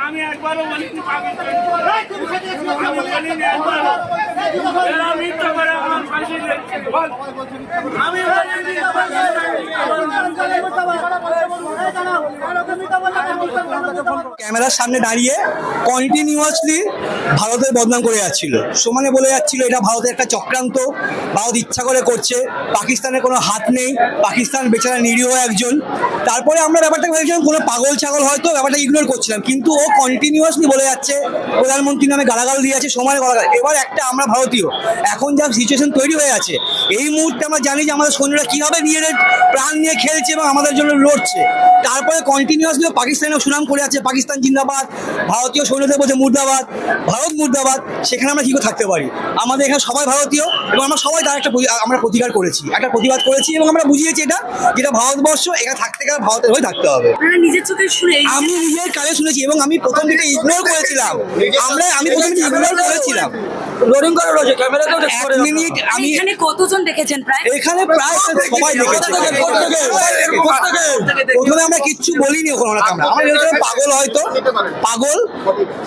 আমি একবারও বলিনি মিথ্যা করে আমার ফাঁসি দিচ্ছে। আমি ক্যামেরার সামনে দাঁড়িয়ে কন্টিনিউয়াসলি ভারতের বদনাম করে যাচ্ছিল, সমানে বলে যাচ্ছিল এটা ভারতের একটা চক্রান্ত, ভারত ইচ্ছা করে করছে, পাকিস্তানের কোনো হাত নেই, পাকিস্তান বেচারা নিরীহ একজন। তারপরে আমরা ব্যাপারটা ভেবেছিলাম কোনো পাগল ছাগল হয়তো ব্যাপারটা ইগনোর করছিলাম, কিন্তু ও কন্টিনিউয়াসলি বলে যাচ্ছে প্রধানমন্ত্রী নামে গালাগাল দিয়ে আছে, সময় গালাগাল। এবার একটা আমরা ভারতীয় এখন যা সিচুয়েশন তৈরি হয়ে আছে এই মুহূর্তে আমরা জানি যে আমাদের সৈন্যরা কীভাবে নিজেদের প্রাণ নিয়ে খেলছে এবং আমাদের জন্য লড়ছে। তারপরে কন্টিনিউয়াসলি পাকিস্তানের সুনাম করে আছে, পাকিস্তান জিন্দাবাদ, ভারতীয় সৈন্যদের বলছে মুর্দাবাদ, ভারত মুর্দাবাদ। সেখানে আমরা কী করে থাকতে পারি? আমাদের এখানে সবাই ভারতীয় এবং আমরা সবাই তার একটা আমরা প্রতিকার করেছি, একটা প্রতিবাদ করেছি এবং আমরা বুঝিয়েছি এটা যেটা ভারতবর্ষ, এখানে থাকতে গেলে ভারতের হয়ে থাকতে হবে। নিজের চোখে শুনে আমি নিজের কানে শুনেছি এবং আমি প্রথম দিকে ইগনোর করেছিলাম, আমি প্রথম দিকে ইগনোর করেছিলাম। এক মিনিট, আমি এখানে কতজন দেখেছেন? এখানে প্রায় সবাই দেখেছি। প্রথমে আমরা কিচ্ছু বলিনি ওখানে, আমরা ভেবেছিলাম পাগল, হয়তো পাগল।